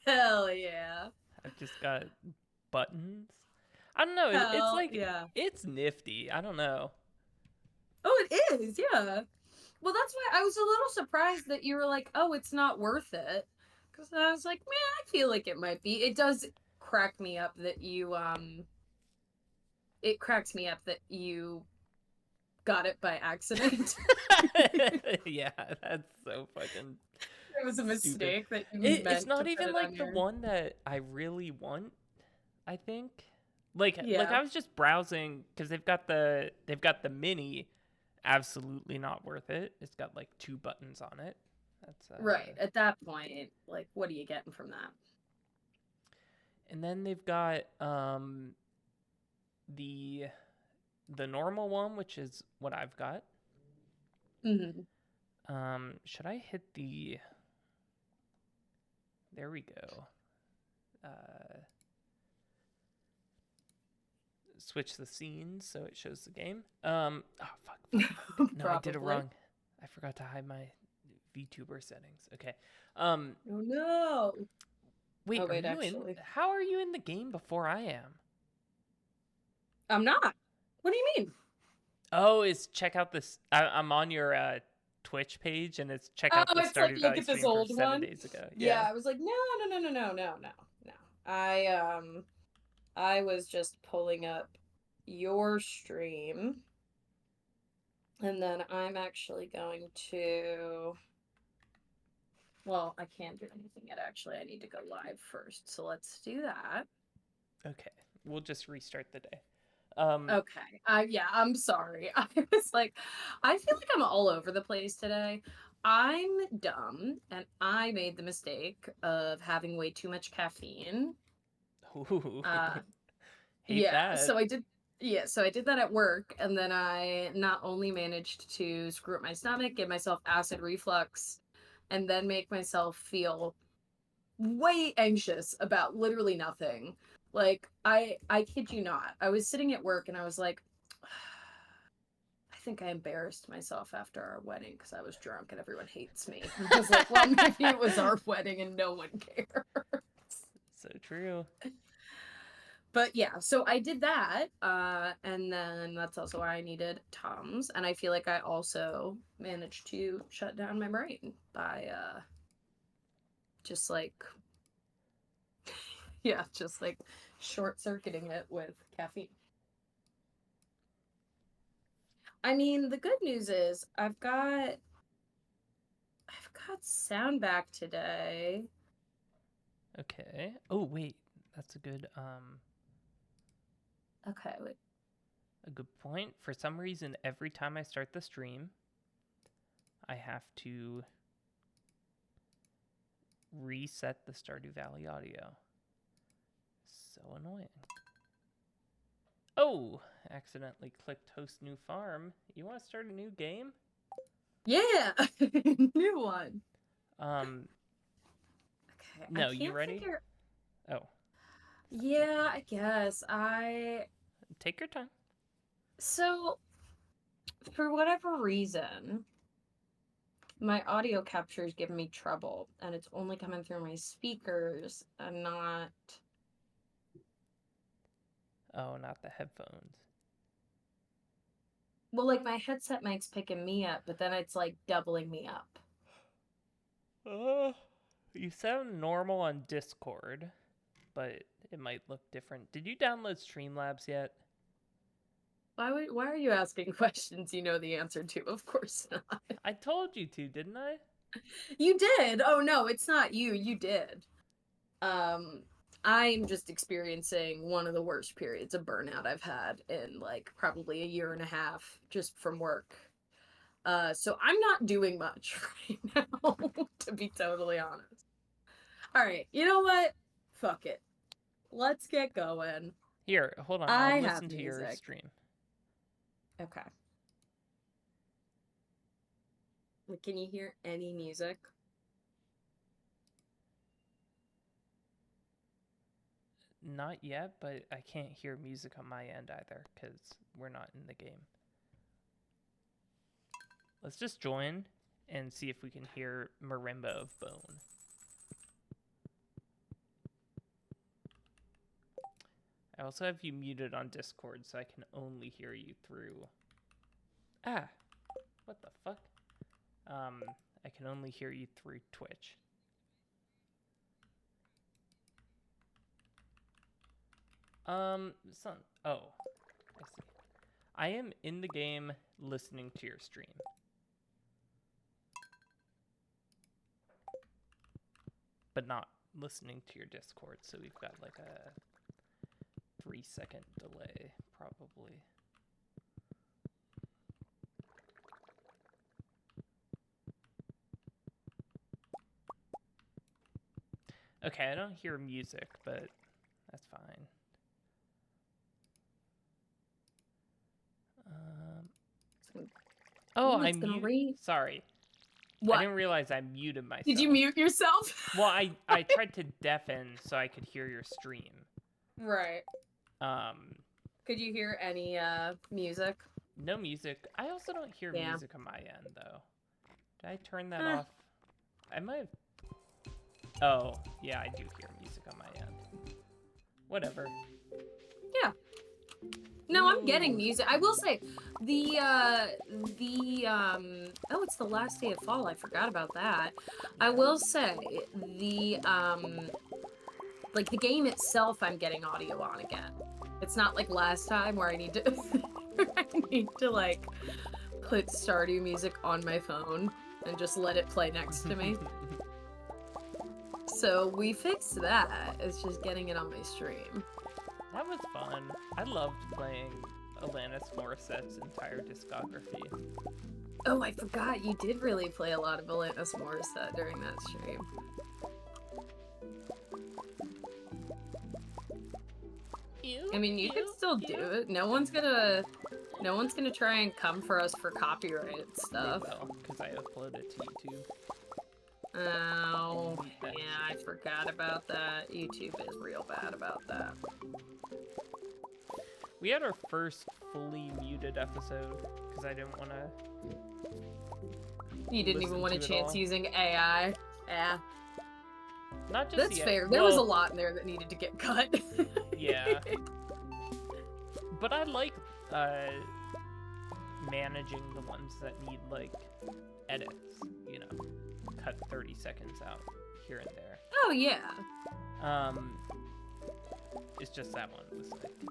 Hell yeah. I've just got buttons. I don't know. It's Hell like yeah. it's nifty. I don't know. Oh, it is, yeah. Well, that's why I was a little surprised that you were like, "Oh, it's not worth it," because I was like, "Man, I feel like it might be." It does crack me up that you. It cracks me up that you got it by accident. Yeah, that's so fucking It was a stupid. mistake that you It's meant to not put even it on like the your. one that I really want. I think, like Yeah, I was just browsing because they've got the mini. Absolutely not worth it. It's got like two buttons on it. That's right. At that point, like, what are you getting from that? and then they've got the the normal one, which is what I've got. Hmm. Should I hit the? There we go. Uh, Switch the scenes so it shows the game. Oh fuck. No, I did it Probably. wrong. I forgot to hide my VTuber settings. Okay. Oh no. Wait, Oh are wait, you in? actually, How are you in the game before I am? I'm not. What do you mean? Oh, it's check out this. I'm on your Twitch page, and it's check Oh, out the it's like Stardew look Valley at this stream from old 7 days one. ago. Yeah, Yeah. I was like, no, no, no, no, no, no, no, no. I was just pulling up your stream, and then I'm actually going to. Well, I can't do anything yet. Actually, I need to go live first. So let's do that. Okay. We'll just restart the day. Um. Okay. Yeah, I'm sorry. I was like, I feel like I'm all over the place today. I'm dumb and I made the mistake of having way too much caffeine. Ooh, Uh hate yeah, that. so I did that at work and then I not only managed to screw up my stomach, give myself acid reflux, and then make myself feel way anxious about literally nothing. Like I kid you not. I was sitting at work and I was like I think I embarrassed myself after our wedding because I was drunk and everyone hates me. And I was like, well, maybe it was our wedding and no one cares. So true. But yeah, so I did that. And then that's also why I needed Tums. And I feel like I also managed to shut down my brain by just like, yeah, just like short circuiting it with caffeine. I mean, the good news is I've got sound back today. Okay. Oh wait, that's Okay, wait. a good point. For some reason, every time I start the stream, I have to reset the Stardew Valley audio. So annoying. Oh, accidentally clicked host new farm. You want to start a new game? Yeah, new one. Um, Okay, I no, you can't ready? figure. Oh, Yeah, I guess I. take your time. So, for whatever reason, my audio capture is giving me trouble, and it's only coming through my speakers and not. Oh, not the headphones. Well, like my headset mic's picking me up, but then it's like doubling me up. Uh, you sound normal on Discord, but it might look different. Did you download Streamlabs yet? Why are you asking questions you know the answer to? Of course not. I told you to, didn't I? You did. Oh no, it's not you. You did. Um, I'm just experiencing one of the worst periods of burnout I've had in like probably a year and a half just from work. So I'm not doing much right now, to be totally honest. All right, you know what? Fuck it. Let's get going. Here, hold on. I'll I have listen to your music. stream. Okay. Can you hear any music? Not yet, but I can't hear music on my end either because we're not in the game. Let's just join and see if we can hear Marimba of Bone. I also have you muted on Discord, so I can only hear you through... Ah! What the fuck? I can only hear you through Twitch. Oh, I see. I am in the game listening to your stream. But not listening to your Discord, so we've got like a 3-second delay, probably. Okay, I don't hear music, but that's fine. Oh, I'm muted. Sorry. What? I didn't realize I muted myself. Did you mute yourself? Well, I tried to deafen so I could hear your stream. Right. Could you hear any music? No music. I also don't hear music on my end, though. Did I turn that off? I might have... Oh, yeah, I do hear music on my end. Whatever. Yeah. No, I'm getting music. I will say, oh, it's the last day of fall. I forgot about that. I will say, like, the game itself, I'm getting audio on again. It's not like last time where I need to, like, put Stardew music on my phone and just let it play next to me. So we fixed that. It's just getting it on my stream. That was fun. I loved playing Alanis Morissette's entire discography. Oh, I forgot. You did really play a lot of Alanis Morissette during that stream. I mean, you can still do it. No one's gonna try and come for us for copyrighted stuff. They will, because I upload it to YouTube. Oh, yeah, I forgot about that. YouTube is real bad about that. We had our first fully muted episode, because I didn't want to... You didn't even want a chance using AI. Yeah. Not just That's fair. There was a lot in there that needed to get cut. Yeah. But I like managing the ones that need, like, edits, you know. Cut 30 seconds out here and there. Oh, yeah. It's just that one was, like,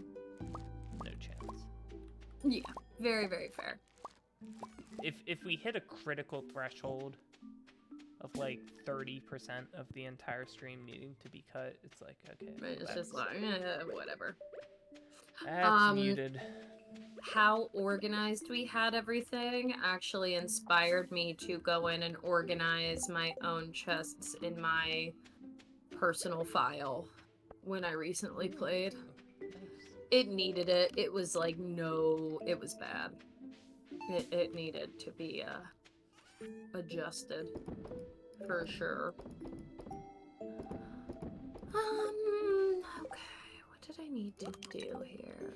no chance. Yeah. Very, very fair. If we hit a critical threshold of like 30% of the entire stream needing to be cut, it's like, okay. It's just like, whatever. That's muted. How organized we had everything actually inspired me to go in and organize my own chests in my personal file when I recently played. It needed it. It was like, no, it was bad. It needed to be adjusted for sure. Okay, what did I need to do here?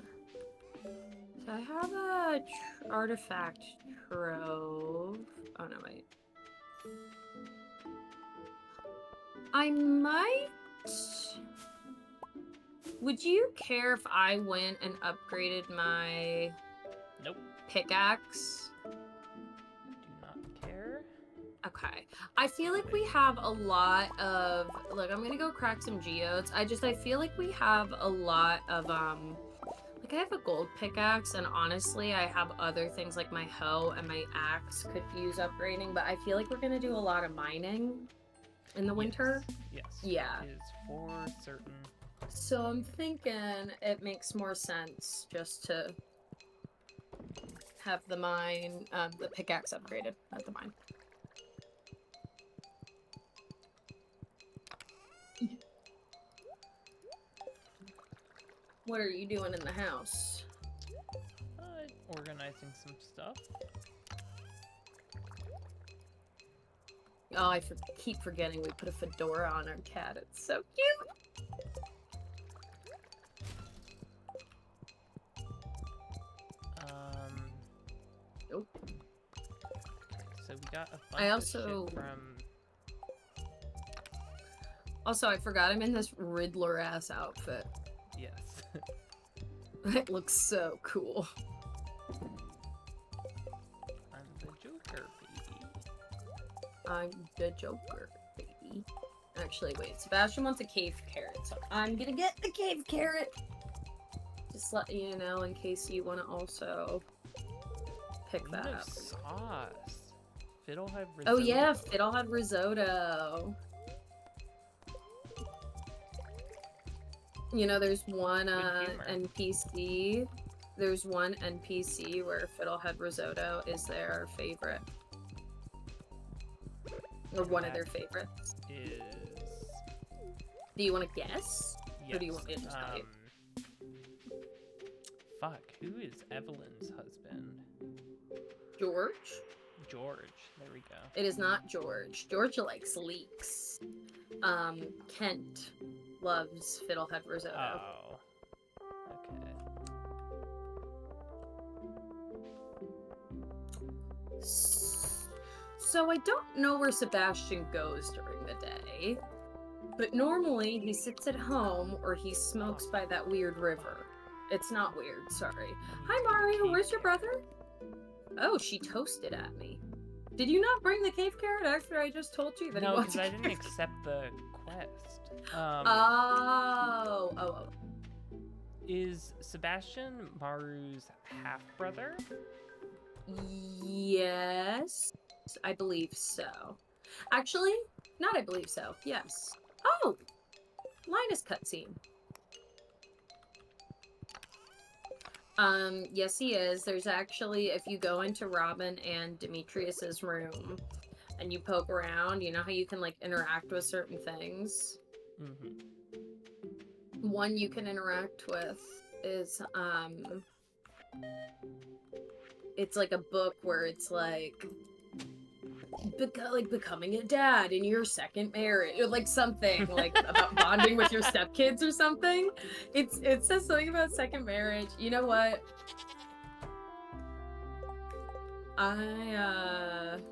So I have a artifact trove. Oh no, wait. I might... Would you care if I went and upgraded my... Nope. Pickaxe? Do not care. Okay. I feel like we have a lot of... Look, I'm gonna go crack some geodes. I feel like we have a lot of, like, I have a gold pickaxe, and honestly, I have other things like my hoe and my axe could use upgrading, but I feel like we're gonna do a lot of mining in the winter. Yes. Yeah. It is for certain. So I'm thinking it makes more sense just to have the pickaxe upgraded at the mine. What are you doing in the house? Organizing some stuff. Oh, I keep forgetting we put a fedora on our cat. It's so cute! Nope. So we got a bunch of shit from... Also, I forgot I'm in this Riddler-ass outfit. Yes. It looks so cool. I'm the Joker, baby. I'm the Joker, baby. Actually, wait. Sebastian wants a cave carrot, so I'm gonna get the cave carrot. Just let you know in case you want to also pick that up. Sauce. Fiddlehead risotto. Oh yeah, Fiddlehead risotto. You know, there's one NPC. There's one NPC where Fiddlehead risotto is their favorite. Or one of their favorites. Do you want to guess? Yes. Or do you want me to just tell you? Fuck, who is Evelyn's husband? George? George, there we go. It is not George. George likes leeks. Kent loves Fiddlehead risotto. Oh. Okay. So I don't know where Sebastian goes during the day, but normally he sits at home or he smokes by that weird river. It's not weird, sorry. Hi Mario, where's your brother? Oh, she toasted at me. Did you not bring the cave carrot after I just told you that No, because I didn't accept the quest. Oh. Is Sebastian Maru's half-brother? Yes, I believe so. Actually, not I believe so. Yes. Oh, Linus cutscene. Yes, he is. There's actually, if you go into Robin and Demetrius's room and you poke around, you know how you can like interact with certain things? Mm-hmm. One you can interact with is, it's like a book where it's like becoming a dad in your second marriage, or like something like about bonding with your stepkids or something. It says something about second marriage. You know what? Okay.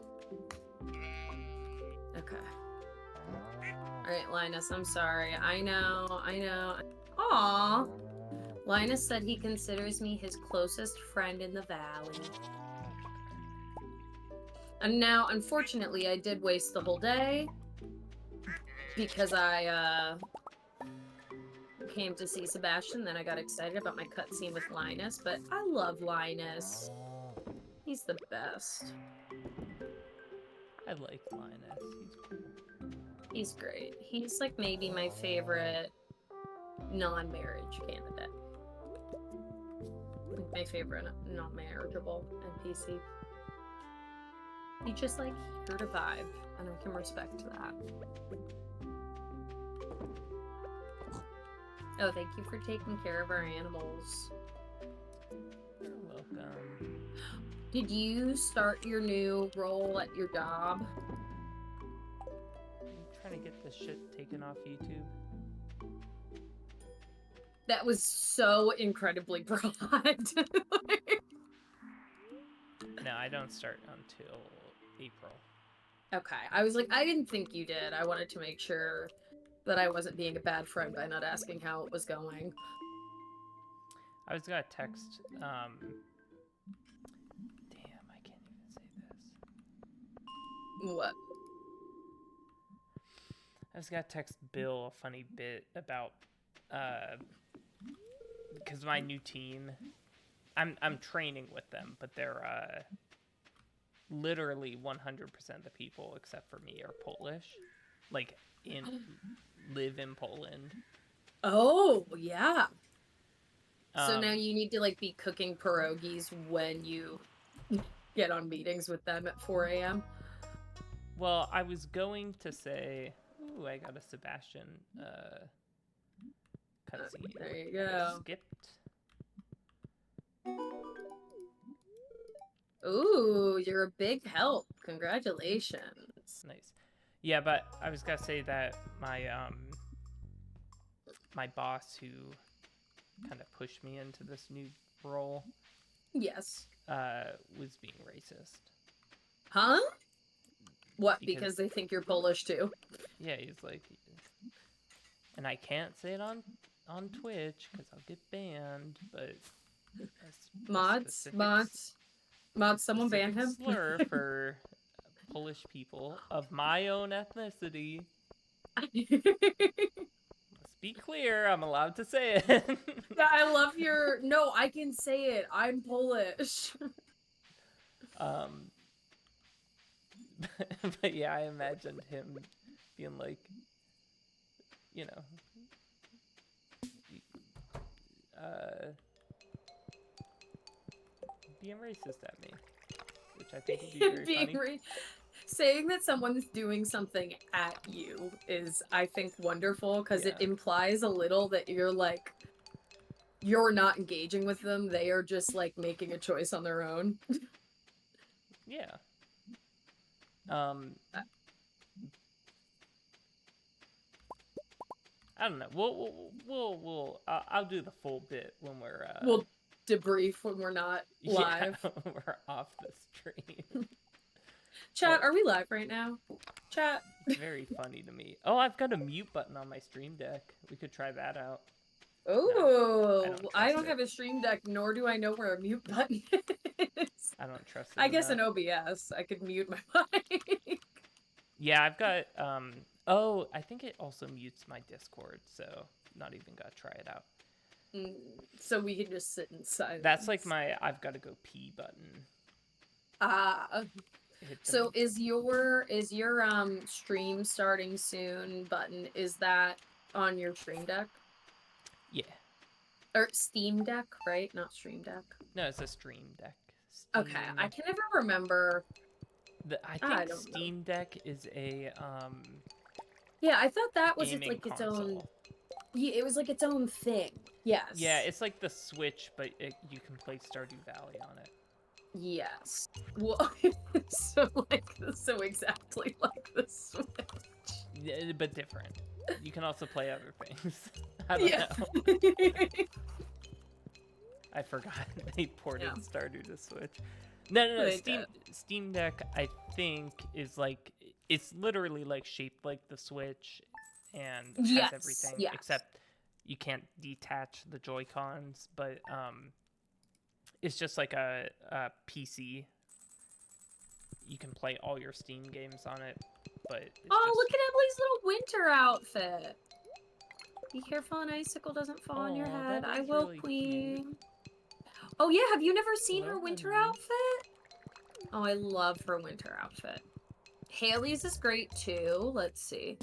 Alright, Linus, I'm sorry. I know. Aww. Linus said he considers me his closest friend in the valley. And now, unfortunately, I did waste the whole day because I came to see Sebastian, then I got excited about my cutscene with Linus, but I love Linus. He's the best. I like Linus. He's cool. He's great. He's like maybe my favorite non-marriage candidate. My favorite non-marriageable NPC. He's just like here to vibe, and I can respect that. Oh, thank you for taking care of our animals. You're welcome. Did you start your new role at your job? I'm trying to get this shit taken off YouTube. That was so incredibly broad. No, I don't start until April. Okay, I was like, I didn't think you did. I wanted to make sure that I wasn't being a bad friend by not asking how it was going. I was gonna text, damn, I can't even say this. What? I was gonna text Bill a funny bit about, because my new team, I'm training with them, but they're, literally 100% of the people except for me are Polish, like live in Poland. Oh yeah. So now you need to like be cooking pierogies when you get on meetings with them at 4 a.m. Well, I was going to say, ooh, I got a Sebastian cutscene. There you go. Skipped. Ooh, you're a big help. Congratulations. Nice. Yeah, but I was gonna say that my my boss, who kind of pushed me into this new role, Yes. was being racist. Huh? What, because they think you're Polish too? Yeah, he's like, and I can't say it on Twitch because I'll get banned, but Mods, someone ban specific him. slur for Polish people of my own ethnicity. Let's be clear, I'm allowed to say it. Yeah, I love your. No, I can say it. I'm Polish. But yeah, I imagined him being like, you know, being racist at me, which I think would be very funny. Saying that someone's doing something at you is, I think, wonderful because it implies a little that you're like, you're not engaging with them. They are just like making a choice on their own. Yeah. I don't know. I'll do the full bit when we're. We'll debrief when we're not live. Yeah, we're off the stream. Chat, are we live right now? Chat. It's very funny to me. Oh, I've got a mute button on my stream deck. We could try that out. Oh, no, I don't have a stream deck, nor do I know where a mute button is. I don't trust it. I guess in OBS, I could mute my mic. Yeah, I've got, oh, I think it also mutes my Discord, so not even gonna try it out. So we can just sit in silence. That's like my I've got to go pee button. So is your stream starting soon button, is that on your stream deck? Yeah. Or Steam Deck, right? Not Stream Deck. No, it's a Stream Deck. Okay, I can never remember. I think Steam Deck is a yeah, I thought that was like console. its own. Yeah, it was like its own thing. Yes. Yeah, it's like the Switch, but you can play Stardew Valley on it. Yes. Well, so exactly like the Switch. Yeah, but different. You can also play other things. I don't know. I forgot they ported Stardew to Switch. No. Steam Deck, I think, is like, it's literally like shaped like the Switch and has everything, except you can't detach the Joy-Cons, but it's just like a PC. You can play all your Steam games on it, but look at Emily's little winter outfit. Be careful an icicle doesn't fall on your head. I will, really queen. Cute. Oh yeah, have you never seen her winter outfit? Oh, I love her winter outfit. Haley's is great too. Let's see.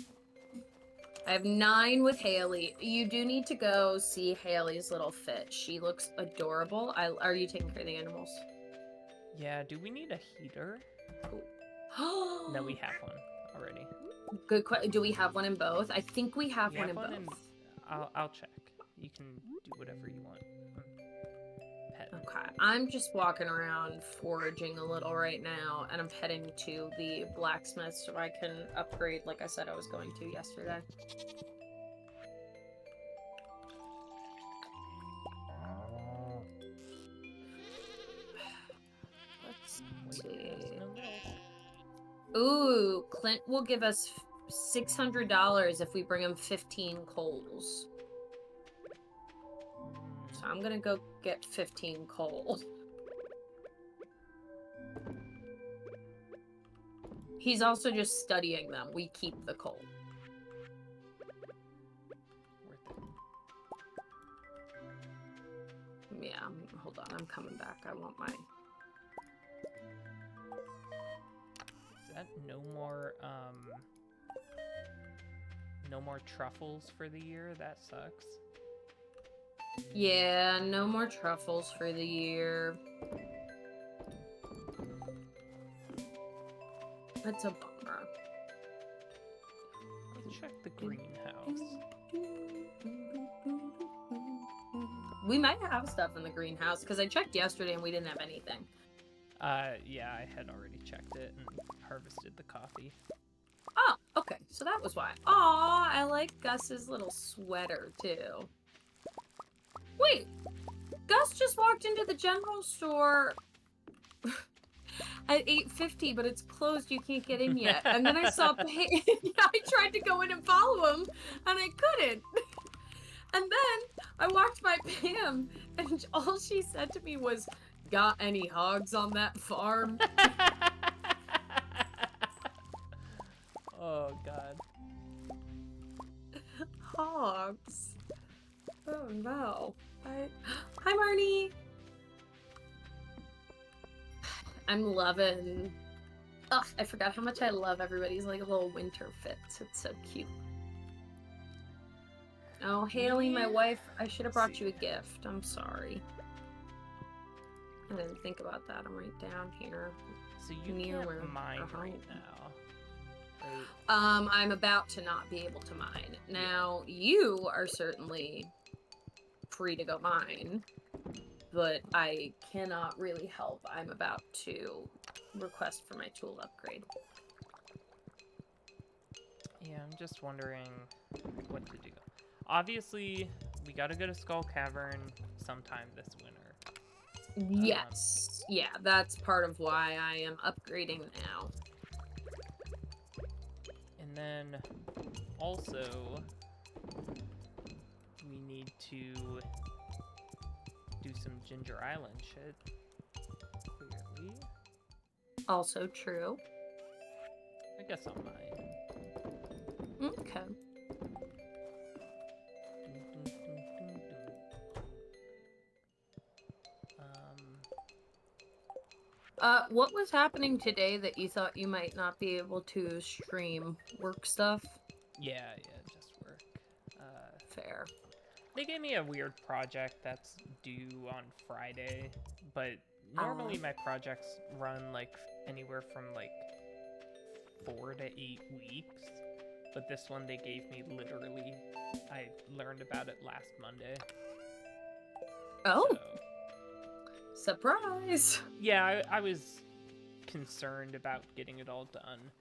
I have 9 with Haley. You do need to go see Haley's little fit. She looks adorable. Are you taking care of the animals? Yeah, do we need a heater? No, we have one already. Good question. Do we have one in both? I think we have one in both. I'll check. You can do whatever you want. Okay, I'm just walking around foraging a little right now, and I'm heading to the blacksmith so I can upgrade like I said I was going to yesterday. Let's see. Ooh, Clint will give us $600 if we bring him 15 coals. So I'm gonna go get 15 coal. He's also just studying them. We keep the coal. Yeah, hold on. I'm coming back. I want my... Is that no more truffles for the year? That sucks. Yeah, no more truffles for the year. That's a bummer. Let's check the greenhouse. We might have stuff in the greenhouse, because I checked yesterday and we didn't have anything. Yeah, I had already checked it and harvested the coffee. Oh, okay. So that was why. Aw, I like Gus's little sweater, too. Wait, Gus just walked into the general store. at 8:50, but it's closed. You can't get in yet. And then I saw Pam. I tried to go in and follow him, and I couldn't. And then I walked by Pam, and all she said to me was, "Got any hogs on that farm?" Oh God. Hogs. Oh no. Hi, Marnie. I'm loving. Ugh, I forgot how much I love everybody's like little winter fits. It's so cute. Oh, Haley, my wife, I should have brought you a gift. I'm sorry. I didn't think about that. I'm right down here. So you can't mine right now, right? I'm about to not be able to mine. Now, you are certainly free to go mine, but I cannot really help. I'm about to request for my tool upgrade. Yeah, I'm just wondering what to do. Obviously, we gotta go to Skull Cavern sometime this winter. Yes. Yeah, that's part of why I am upgrading now. And then, also, we need to do some Ginger Island shit. Clearly. Also true. I guess I'll mine. Okay. What was happening today that you thought you might not be able to stream? Work stuff? Yeah, just work. Fair. They gave me a weird project that's due on Friday, but normally my projects run like anywhere from like 4 to 8 weeks. But this one they gave me literally, I learned about it last Monday. Oh! So, surprise! Yeah, I was concerned about getting it all done.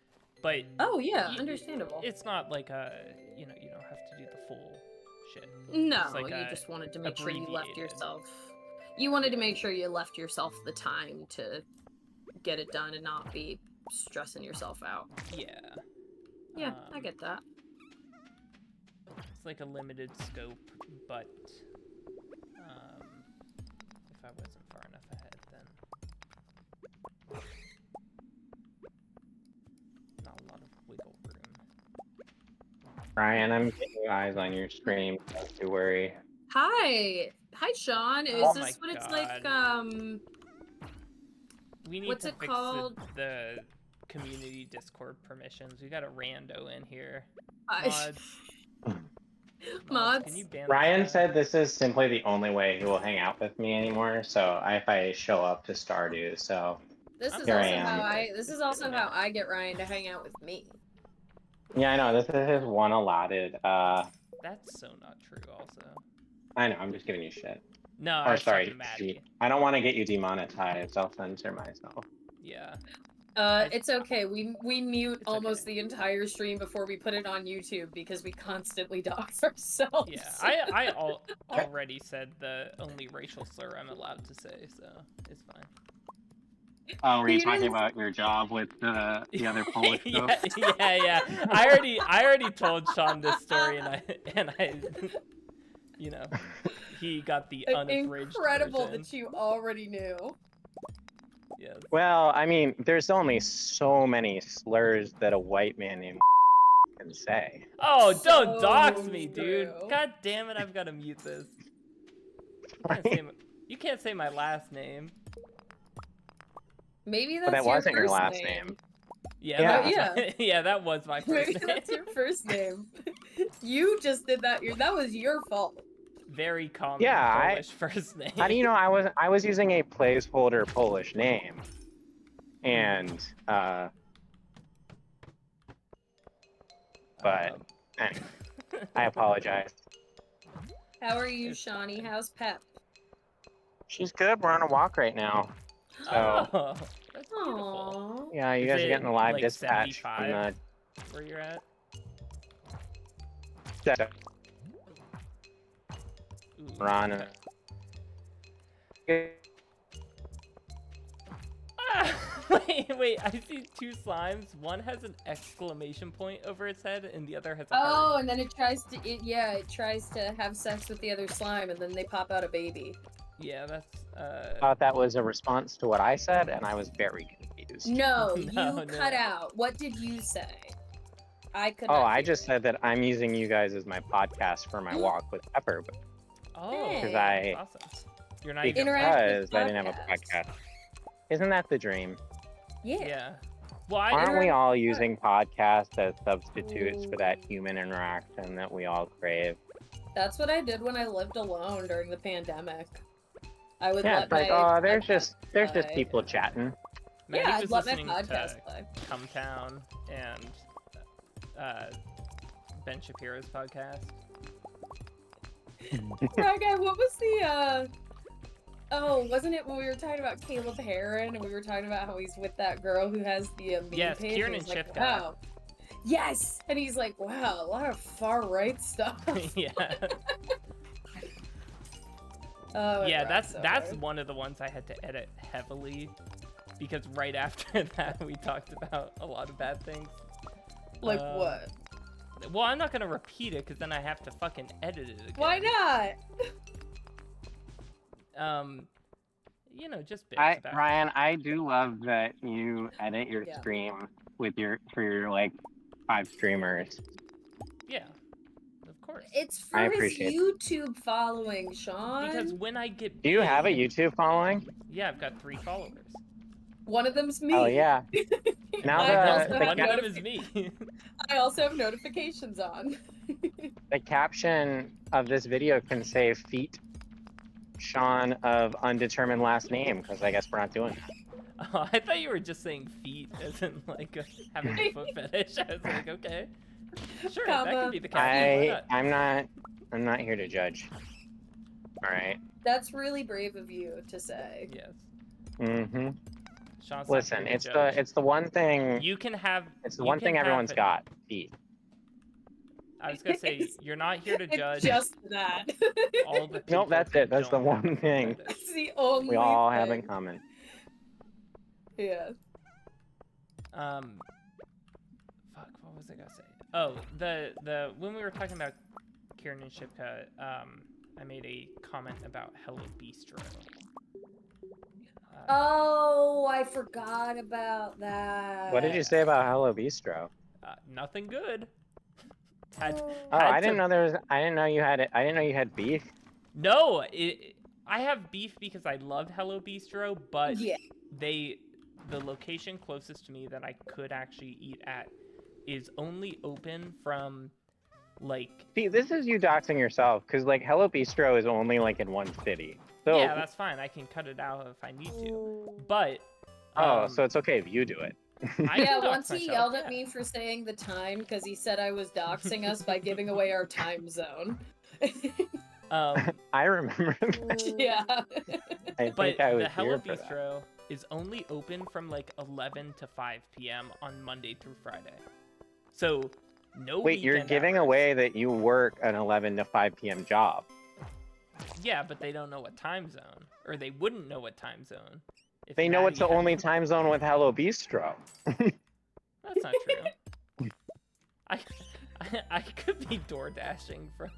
But oh yeah, understandable. It's not like you don't have to do the full shit. No, like you just wanted to make sure you left yourself. You wanted to make sure you left yourself the time to get it done and not be stressing yourself out. Yeah. Yeah, I get that. It's like a limited scope, but if I wasn't far enough ahead, then not a lot of wiggle room. Ryan, I'm getting eyes on your stream. Don't you worry. Hi, Sean. Is this what it's like? We need to fix the community Discord permissions. We got a rando in here. Mods. Can you ban Ryan said this is simply the only way he will hang out with me anymore. So if I show up to Stardew, so this is here also I am. this is also how I get Ryan to hang out with me. Yeah, I know. This is his one allotted. That's so not true. Also. I know. I'm just giving you shit. No, or sorry, I don't want to get you demonetized. I'll censor myself. Yeah. It's okay. We mute almost the entire stream before we put it on YouTube because we constantly dox ourselves. Yeah, I already said the only racial slur I'm allowed to say, so it's fine. Oh, were you talking about your job with the other Polish folks? Yeah. I already told Sean this story, and I you know, he got the unabridged Incredible version. that you already knew. Yes. Well, I mean, there's only so many slurs that a white man named can say. Oh, don't dox me, dude. God damn it, I've got to mute this. You can't say my last name. Maybe that's that wasn't your last name. Yeah, that was my first name. Maybe that's your first name. You just did that. That was your fault. Very common Polish first name. How do you know I was using a placeholder Polish name? And but anyway, I apologize. How are you, Shawnee? How's Pep? She's good. We're on a walk right now. So that's beautiful. Yeah, you guys are getting a live like dispatch from the where you're at. Ron. Wait, I see two slimes. One has an exclamation point over its head, and the other has a Oh, heart. and then it tries to have sex with the other slime, and then they pop out a baby. Yeah, that's, Thought that was a response to what I said, and I was very confused. No, No, you no, cut no. out. What did you say? I could Oh, not I hear just it. said that I'm using you guys as my podcast for my walk with Pepper, but Oh, Because that's awesome. You're not even Interactive because I didn't have a podcast. podcast. Isn't that the dream? Yeah. Yeah. Well, Aren't we Interactive all podcast. using podcasts as substitutes for that human interaction that we all crave? That's what I did when I lived alone during the pandemic. I would Yeah, let it's like, my oh, there's podcast just play. people chatting. Maddie Yeah, I'd was let my listening podcast to play. Come Town and Ben Shapiro's podcast. Raga, what was the Oh, wasn't it when we were talking about Caleb Heron and we were talking about how he's with that girl who has the meme Yes, page? Kieran and he's and like, Chip guy. wow. Yes! And he's like, wow, a lot of far right stuff. Yeah. Oh, it Yeah, rocks that's so hard. one of the ones I had to edit heavily because right after that we talked about a lot of bad things. Like what? Well, I'm not gonna repeat it because then I have to fucking edit it again. Why not? You know, just bits about. Ryan, I do love that you edit your Yeah. stream with for your like 5 streamers. Yeah, of course. It's for I his appreciate YouTube following, Sean. Because when I get Do you have a big- YouTube following? Yeah, I've got 3 followers. One of them's me. Oh yeah. Now I also the have one of them is me. I also have notifications on. The caption of this video can say feet Sean of undetermined last name, because I guess we're not doing that. Oh, I thought you were just saying feet as in like having a foot fetish. I was like, okay, sure, that Comma. could be the caption. Why not? I'm not here to judge. Alright. That's really brave of you to say. Yes. Mm-hmm. Sean's not Listen, here to judge. it's the one thing You can have. it's the you one can thing have everyone's it. got. Feet. I was gonna say you're not here to judge. It's just that. All the Nope, people that's who it. That's the don't one have thing fetish. It's the only we all thing. have in common. Yeah. Fuck, what was I gonna say? Oh, the when we were talking about Kieran and Shipka, I made a comment about Hello Bistro. Oh, I forgot about that. What did you say about Hello Bistro? Nothing good. Had Oh, had I didn't to- know there was. I didn't know you had it. I didn't know you had beef. No, I have beef because I love Hello Bistro, but Yeah. the location closest to me that I could actually eat at is only open from like. See, this is you doxing yourself, because like Hello Bistro is only like in one city. So Yeah, that's fine. I can cut it out if I need to. But so it's okay if you do it. I Yeah, can dox once he myself, yelled at yeah. me for saying the time because he said I was doxing us by giving away our time zone. I remember that. Yeah. I But think I was the Hello here for that. Bistro is only open from like 11 to 5 p.m. on Monday through Friday. So no. Wait, you're weekend giving hours. away that you work an 11 to 5 p.m. job. Yeah, but they don't know what time zone, or they wouldn't know what time zone. If They know it's the Maddie had- only time zone with Hello Bistro. That's not true. I could be door dashing from.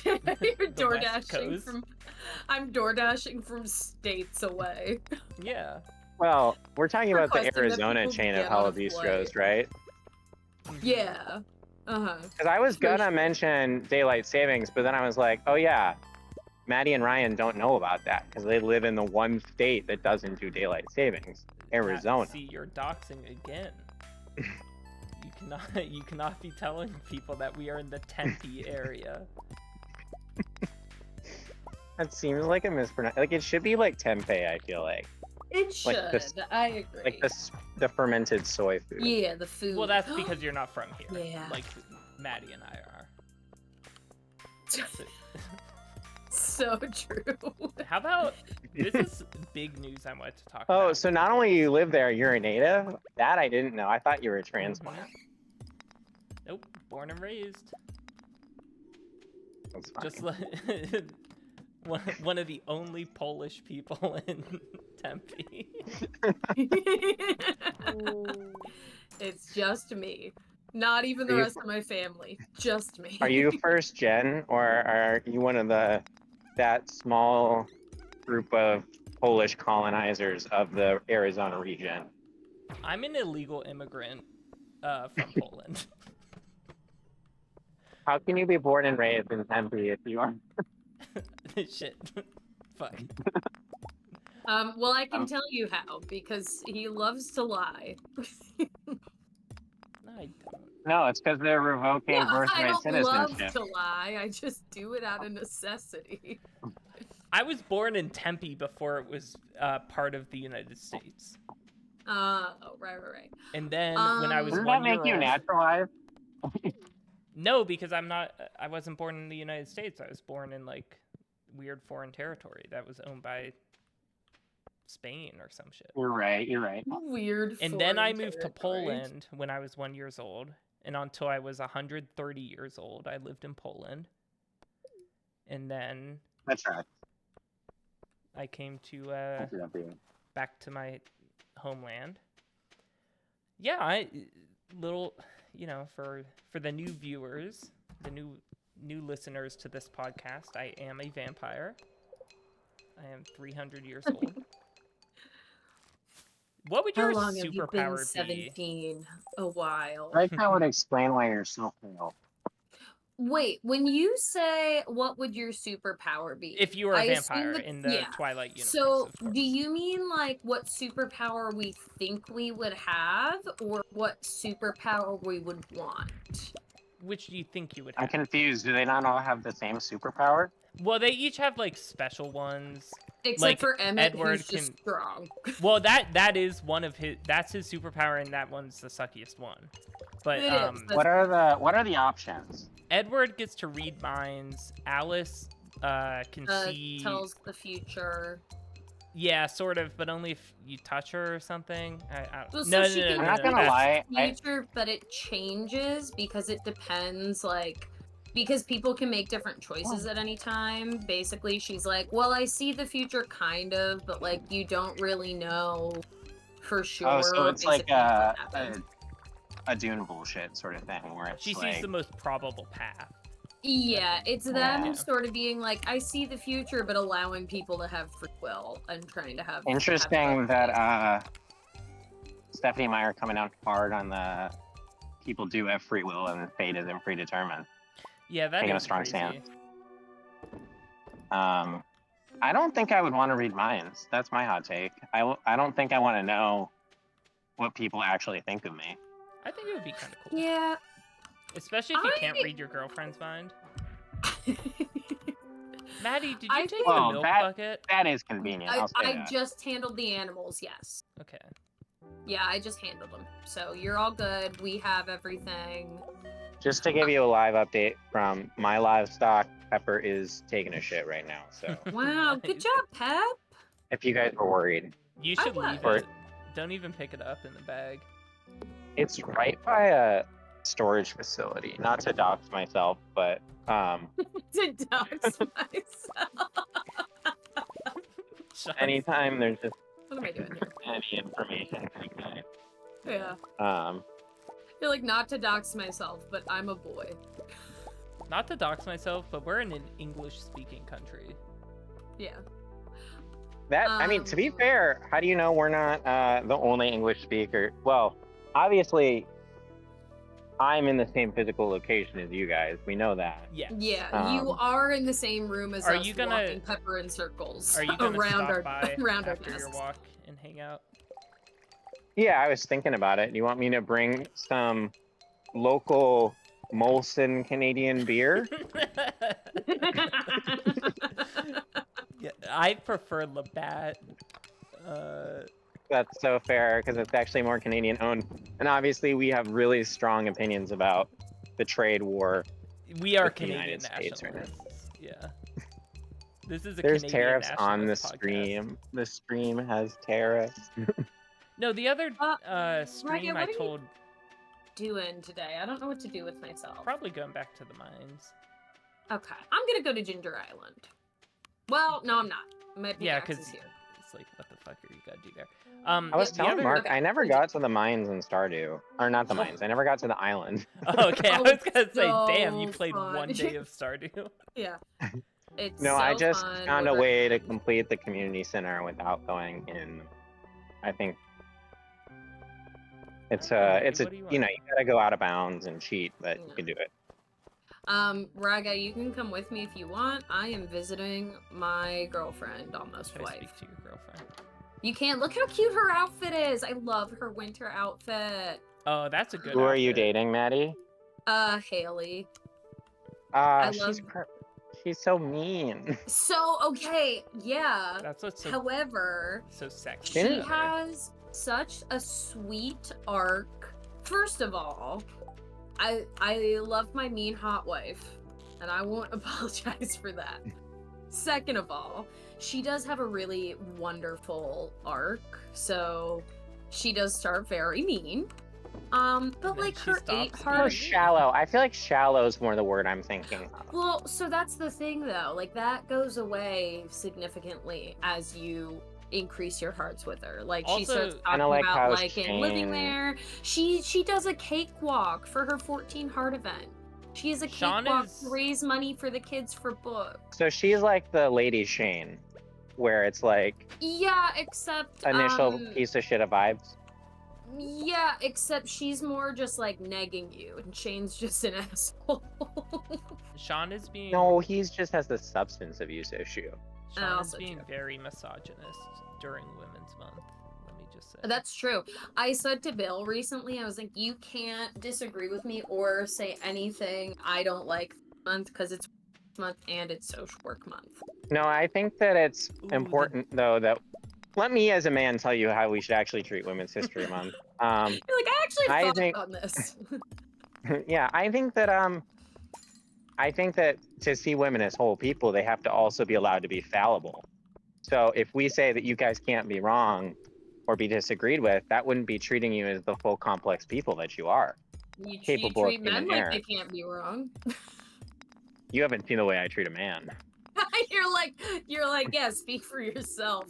You're door West dashing Coast. from. I'm door dashing from states away. Yeah. Well, we're talking about the Requesting that Arizona people chain of get Hello on a Bistros, flight. right? Yeah. Uh-huh. Because I was For gonna sure. mention daylight savings, but then I was like, oh yeah, Maddie and Ryan don't know about that because they live in the one state that doesn't do daylight savings, Arizona. See, you're doxing again. You cannot be telling people that we are in the Tempe area. That seems like a mispronunciation. Like it should be like tempeh. I feel like It should. Like this- I agree. like the fermented soy food. Yeah, the food. Well, that's because you're not from here. Yeah. Like Maddie and I are. So- So true. How about this is big news I wanted to talk Oh, about. so not only you live there, you're a native? That I didn't know. I thought you were a transplant. Nope, born and raised. That's fine. Just like one of the only Polish people in Tempe. It's just me. Not even the Are you- rest of my family. Just me. Are you first gen, or are you one of that small group of Polish colonizers of the Arizona region? I'm an illegal immigrant from Poland. How can you be born and raised in Tempe if you are? Shit. Fuck. Well, I can tell you how, because he loves to lie. No, I don't. No, it's because they're revoking Yeah, I birthright don't love citizenship. to lie. I just do it out of necessity. I was born in Tempe before it was part of the United States. Oh, right. And then when I was Doesn't 1 that year make you old, naturalized? no, because I wasn't born in the United States. I was born in like weird foreign territory that was owned by Spain or some shit. You're right. Weird. And then I moved to territory. Poland when I was 1 year old, and until I was 130 years old, I lived in Poland. And then That's right. I came to back to my homeland. Yeah, for the new viewers, the new listeners to this podcast, I am a vampire. I am 300 years old. What would How your long have you been superpower be? 17? A while. Right, that would explain why you're so pale. Wait, when you say what would your superpower be? If you were a I assume vampire that- in the yeah. Twilight universe. So, of course. do you mean like what superpower we think we would have, or what superpower we would want? Which do you think you would I'm have? confused. Do they not all have the same superpower? Well, they each have like special ones. Except Like, for Emmett, Edward who's just strong. Well, that is one of his. That's his superpower, and that one's the suckiest one. But It is. What are the options? Edward gets to read minds. Alice can see. Tells the future. Yeah, sort of, but only if you touch her or something. Well, so No, she can I'm not gonna that's- lie. Future, but it changes because it depends, like, because people can make different choices at any time. Basically, she's like, well, I see the future kind of, but like you don't really know for sure. Oh, so it's like basically what happened. a Dune bullshit sort of thing, where it's She like, sees the most probable path. Yeah, it's them Yeah. sort of being like, I see the future, but allowing people to have free will and trying to have. interesting that Stephanie Meyer coming out hard on the people do have free will and fate isn't predetermined. Yeah, that Taking a is strong crazy. stance. I don't think I would want to read minds. That's my hot take. I don't think I want to know what people actually think of me. I think it would be kind of cool. Yeah. Especially if you can't read your girlfriend's mind. Maddie, did you I take think- the Well, milk that- bucket? That is convenient. I'll say I that. just handled the animals, yes. Okay. Yeah, I just handled them. So you're all good. We have everything. Just to give you a live update from my livestock, Pepper is taking a shit right now. So Wow, good Nice. job, Pep. if you guys were worried, You I should leave was. it. Don't even pick it up in the bag. it's right by a storage facility. Not to dox myself, but To dox myself. anytime there's just What am I doing here? any information, okay. Yeah. I feel like not to dox myself, but I'm a boy. Not to dox myself, but we're in an English-speaking country. Yeah. That I mean, to be fair, how do you know we're not the only English speaker? Well, obviously, I'm in the same physical location as you guys. We know that. Yeah. Yeah, you are in the same room as Are us you gonna- walking Pepper in circles Are you gonna around stop our by around our after your desks. walk and hang out? Yeah, I was thinking about it. Do you want me to bring some local Molson Canadian beer? Yeah, I prefer Labatt. That's so fair because it's actually more Canadian owned. And obviously, we have really strong opinions about the trade war. We are With the Canadian United States right now. nationalists. Yeah. This is a There's Canadian tariffs on the nationalist podcast. stream. The stream has tariffs. No, the other Ryan, stream what I are you told doing today? I don't know what to do with myself. probably going back to the mines. Okay, I'm gonna go to Ginger Island. Well, no, I'm not. My Yeah, pickaxe is 'cause- here. like, what the fuck are you gonna do there? I was the telling other- Mark, I never got to the mines in Stardew. Or not the mines. I never got to the island. Okay, I Oh, was gonna say, damn, you so played fun. 1 day of Stardew. Yeah. It's No, so I just fun. found would a way to recommend. complete the community center without going in. I think it's Hey, it's a what do you you want? gotta go out of bounds and cheat, but you Yeah. can do it. Raga, you can come with me if you want. I am visiting my girlfriend, almost Should I wife. speak to your girlfriend? You can't. Look how cute her outfit is. I love her winter outfit. Oh, that's a good Who are you outfit. dating, Maddie? Haley. She's she's so mean. So, okay, yeah. That's what's so, However, so sexy. she about her. has such a sweet arc. First of all, I love my mean hot wife, and I won't apologize for that. Second of all, she does have a really wonderful arc, so she does start very mean. But then like she her stops 8 being More heart. mean. shallow. I feel like shallow is more the word I'm thinking of. Well, so that's the thing though. Like that goes away significantly as you increase your hearts with her. Like she Also, starts Kinda talking like about how liking living Shane- there. She does a cakewalk for her 14 heart event. She has a Sean cakewalk is- to raise money for the kids for books. So she's like the Lady Shane, where it's like Yeah, except initial piece of shit of vibes. yeah, except she's more just like negging you, and Shane's just an asshole. Sean is being No, he's just has the substance abuse issue. Sean is also being true. very misogynist during Women's Month. Let me just say. That's true. I said to Bill recently, I was like, you can't disagree with me or say anything I don't like this month because it's month and it's social work month. No, I think that it's Ooh, important though that let me as a man tell you how we should actually treat Women's History Month. You're like, I actually I thought think- on this. Yeah, I think that to see women as whole people, they have to also be allowed to be fallible. So if we say that you guys can't be wrong or be disagreed with, that wouldn't be treating you as the full complex people that you are. You Capable of treat men human like error. they can't be wrong. You haven't seen the way I treat a man. you're like, yeah, speak for yourself.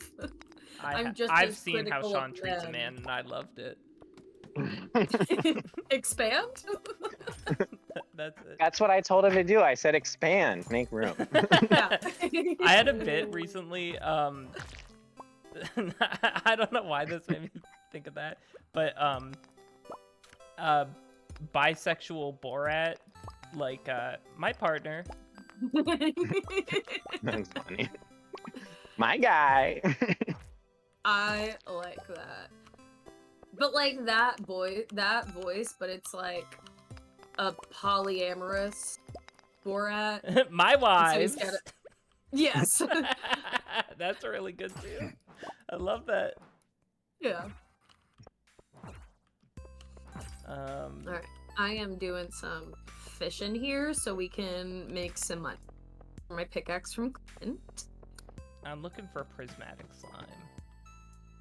I'm just I've as seen how critical Sean of treats a men. man, and I loved it. Expand? That's it. That's what I told him to do. I said expand, make room. Yeah. I had a bit recently. I don't know why this made me think of that, but bisexual Borat, like my partner. That's funny. My guy. I like that. But like that voice, but it's like a polyamorous Borat. My And so wives. he's got Yes. That's really good too. I love that. Yeah. Um, Alright. I am doing some fishing here so we can make some money for my pickaxe from Clint. I'm looking for prismatic slime.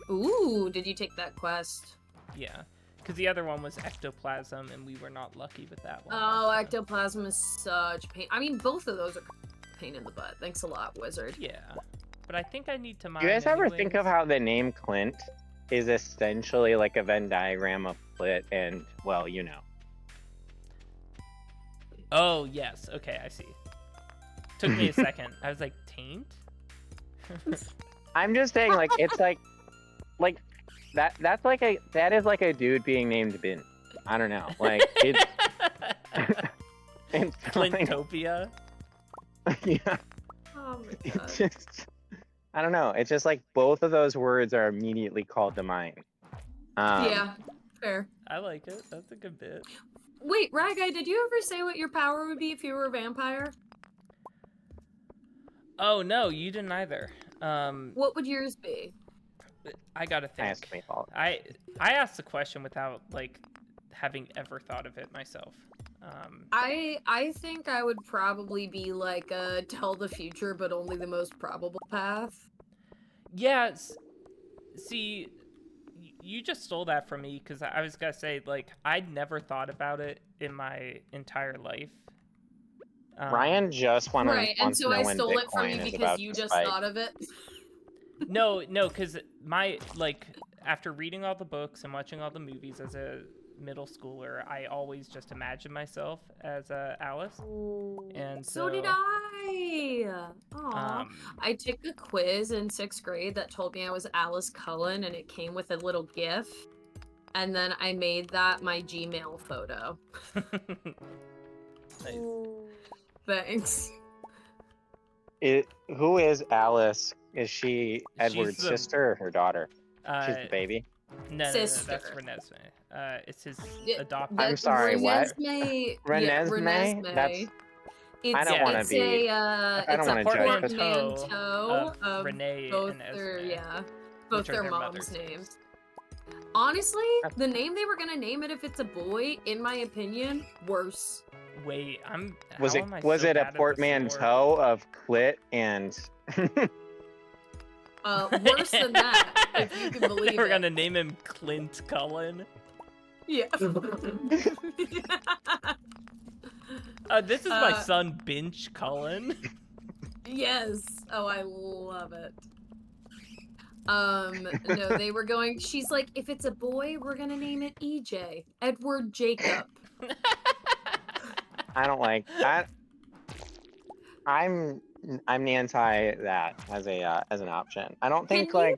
Ooh, did you take that quest? Yeah, because the other one was ectoplasm, and we were not lucky with that one. Oh, last time. ectoplasm is such pain. I mean, both of those are a pain in the butt. Thanks a lot, wizard. Yeah, but I think I need to mine. You guys ever think of anyways. how the name Clint is essentially like a Venn diagram of clit and, well, you know. Oh yes, okay, I see. Took me a second. I was like, taint. I'm just saying, like, it's like that is like a dude being named Bin. I don't know. Like it's it's like, Clintopia. yeah. Oh my It's god. just I don't know. It's just like both of those words are immediately called to mind. Yeah, fair. I like it. That's a good bit. Wait, Ragai, did you ever say what your power would be if you were a vampire? Oh no, you didn't either. What would yours be? I gotta think. Ask me all. I asked the question without like having ever thought of it myself. I think I would probably be like tell the future, but only the most probable path. Yeah. See, you just stole that from me because I was gonna say like I'd never thought about it in my entire life. Ryan just Right, and wants so to know I when stole it from Bitcoin you is because about you to just spike. thought of it. No, because after reading all the books and watching all the movies as a middle schooler, I always just imagined myself as Alice. And so did I. Aw. I took a quiz in 6th grade that told me I was Alice Cullen, and it came with a little GIF. And then I made that my Gmail photo. Nice. Thanks. Who is Alice? Is she Edward's sister or her daughter? She's the baby. No, that's Renesmee. It's his adopted. I'm sorry, what? Renesmee. Renesmee? That's. I don't want to be. I don't want to judge. Portmanteau of Renee and Esme. Both their moms' names. Honestly, the name they were gonna name it if it's a boy, in my opinion, worse. Wait, Was it a portmanteau of clit and? Worse than that, if you can believe it. They were gonna name him Clint Cullen. Yeah. This is my son, Binch Cullen. Yes. Oh, I love it. No, they were going. She's like, if it's a boy, we're gonna name it EJ, Edward Jacob. I don't like that. I'm anti that as an option. I don't think can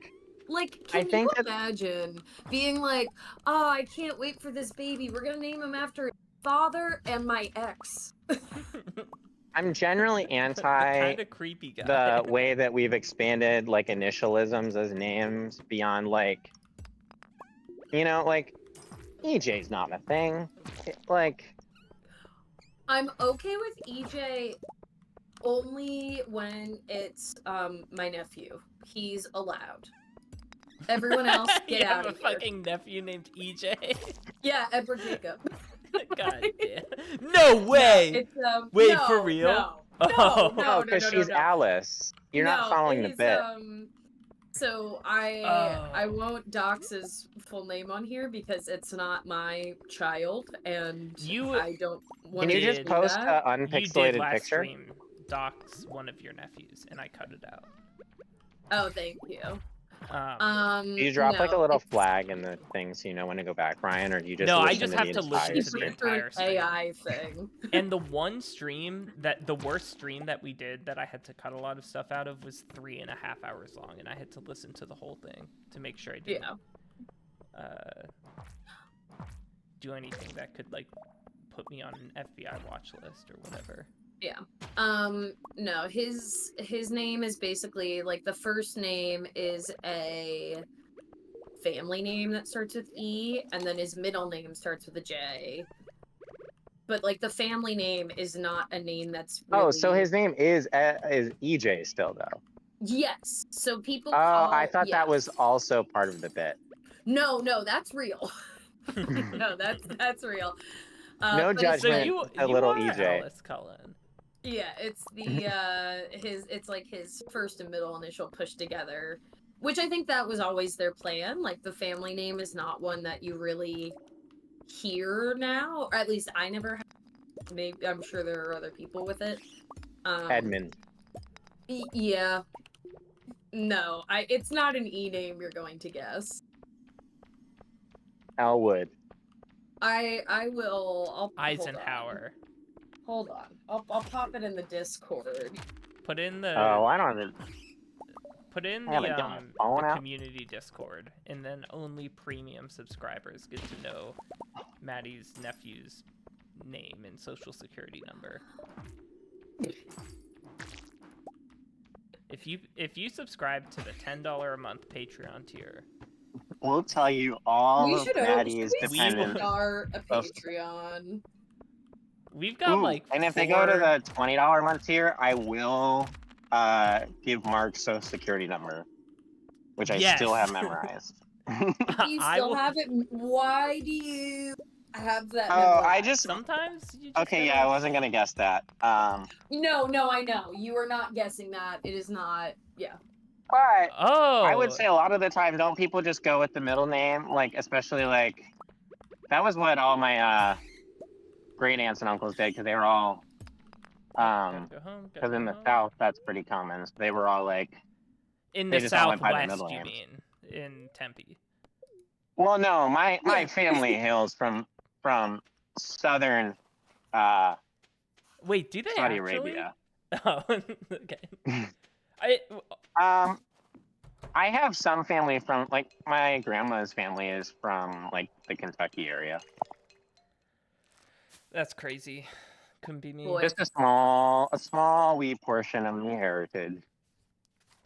you imagine being like, oh, I can't wait for this baby. We're gonna name him after his father and my ex. I'm generally anti kind of creepy guy. The way that we've expanded like initialisms as names beyond like, EJ's not a thing. I'm okay with EJ only when it's my nephew. He's allowed. Everyone else, get out of here. You have a fucking nephew named EJ? Yeah, Edward Jacob. God damn. No way! Wait, no, for real? No, because she's Alice. You're not following the bit. So I won't dox his full name on here because it's not my child, and I don't want to. Can you just post an unpixelated last picture? Stream dox one of your nephews, and I cut it out. Oh, thank you. Do you drop like a little flag in the thing so you know when to go back, Ryan, or do you just? No, listen I just to have the to listen to the entire stream. AI thing. And the one stream the worst stream that we did that I had to cut a lot of stuff out of was 3.5 hours long, and I had to listen to the whole thing to make sure I didn't do anything that could like put me on an FBI watch list or whatever. Yeah. No, his name is basically like the first name is a family name that starts with E, and then his middle name starts with a J. But like the family name is not a name that's really... Oh, so his name is EJ still though. Yes. So people I thought that was also part of the bit. No, that's real. No, that's real. No judgment. So a little are EJ. Alice Cullen. Yeah, it's the it's like his first and middle initial pushed together, which I think that was always their plan. Like the family name is not one that you really hear now, or at least I never have. Maybe I'm sure there are other people with it. Edmund. Yeah. No, it's not an E name you're going to guess. Elwood. I will. I'll Eisenhower. Hold on. I'll pop it in the Discord. Put in the. Oh, I don't. Put in the community Discord, and then only premium subscribers get to know Maddie's nephew's name and social security number. If you subscribe to the $10 a month Patreon tier, we'll tell you all of Maddie's dependents. Start a Patreon. We've got and if they go to the $20 a month tier, I will give Mark's social security number, which I still have memorized. You still have it? Why do you have that? I just sometimes. Okay, I wasn't gonna guess that. No, I know you are not guessing that. It is not. Yeah. But I would say a lot of the time, don't people just go with the middle name? Like, especially like that was what all my great aunts and uncles did, because they were all because in the South that's pretty common. So they were all like In They the just don't went by their Southwest, middle you names. mean? In Tempe. Well, no, my Yeah. family hails from southern Wait, do they Saudi actually? Arabia. Oh, okay. I have some family from like my grandma's family is from like the Kentucky area. That's crazy. Couldn't be me. Boy. Just a small wee portion of the heritage.